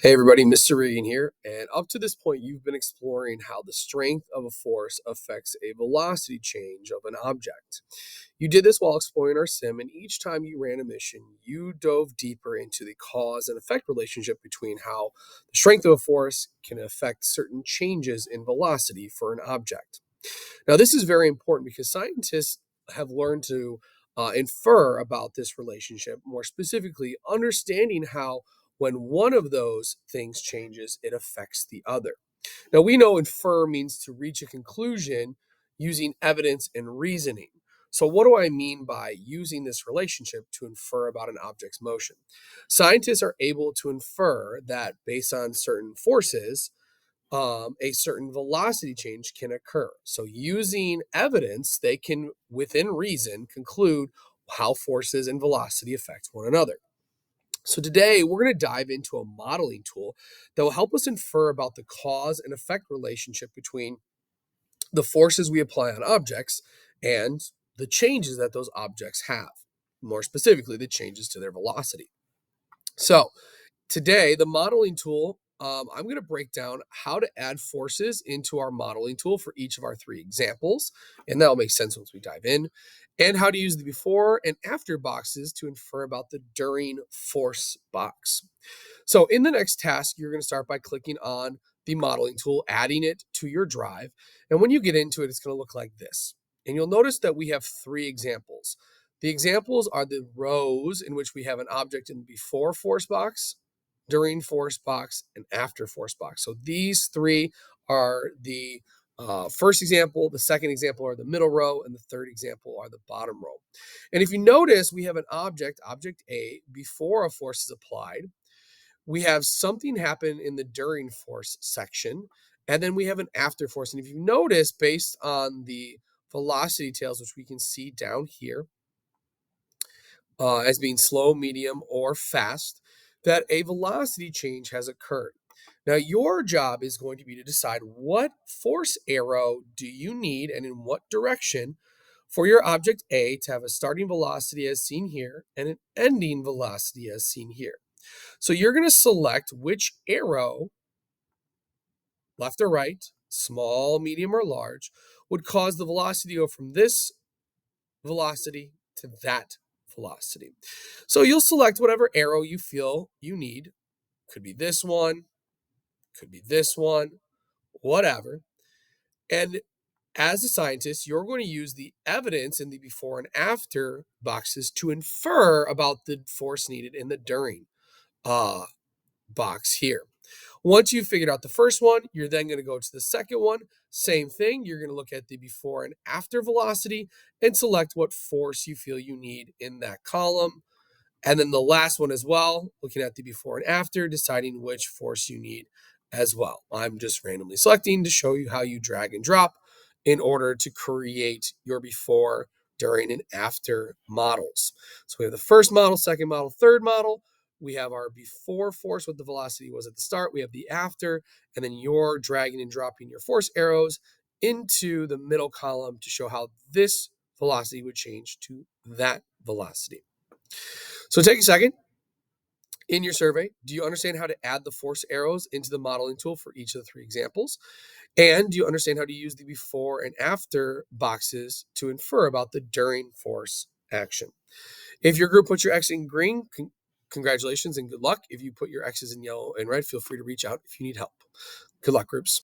Hey everybody, Mr. Regan here, and up to this point you've been exploring how the strength of a force affects a velocity change of an object. You did this while exploring our sim, and each time you ran a mission, you dove deeper into the cause and effect relationship between how the strength of a force can affect certain changes in velocity for an object. Now, this is very important because scientists have learned to infer about this relationship, more specifically, understanding how when one of those things changes, it affects the other. Now, we know infer means to reach a conclusion using evidence and reasoning. So, what do I mean by using this relationship to infer about an object's motion? Scientists are able to infer that based on certain forces, a certain velocity change can occur. So, using evidence, they can, within reason, conclude how forces and velocity affect one another. So, today we're going to dive into a modeling tool that will help us infer about the cause and effect relationship between the forces we apply on objects and the changes that those objects have. More specifically, the changes to their velocity. So, today, the modeling tool, I'm going to break down how to add forces into our modeling tool for each of our three examples, and that'll make sense once we dive in, and how to use the before and after boxes to infer about the during force box. So in the next task, you're going to start by clicking on the modeling tool, adding it to your drive, and when you get into it, it's going to look like this. And you'll notice that we have three examples. The examples are the rows in which we have an object in the before force box, during force box, and after force box. So these three are the first example, the second example are the middle row, and the third example are the bottom row. And if you notice, we have an object A, before a force is applied. We have something happen in the during force section, and then we have an after force. And if you notice, based on the velocity tails, which we can see down here, as being slow, medium, or fast, that a velocity change has occurred. Now, your job is going to be to decide what force arrow do you need and in what direction for your object A to have a starting velocity as seen here and an ending velocity as seen here. So you're going to select which arrow, left or right, small, medium, or large, would cause the velocity to go from this velocity to that velocity. So you'll select whatever arrow you feel you need. Could be this one, could be this one, whatever. And as a scientist, you're going to use the evidence in the before and after boxes to infer about the force needed in the during box here. Once you've figured out the first one, you're then going to go to the second one. Same thing. You're going to look at the before and after velocity and select what force you feel you need in that column. And then the last one as well, looking at the before and after, deciding which force you need as well. I'm just randomly selecting to show you how you drag and drop in order to create your before, during, and after models. So we have the first model, second model, third model. We have our before force, what the velocity was at the start. We have the after, and then you're dragging and dropping your force arrows into the middle column to show how this velocity would change to that velocity. So take a second in your survey. Do you understand how to add the force arrows into the modeling tool for each of the three examples? And do you understand how to use the before and after boxes to infer about the during force action? If your group puts your X in green, congratulations and good luck. If you put your X's in yellow and red, feel free to reach out if you need help. Good luck, groups.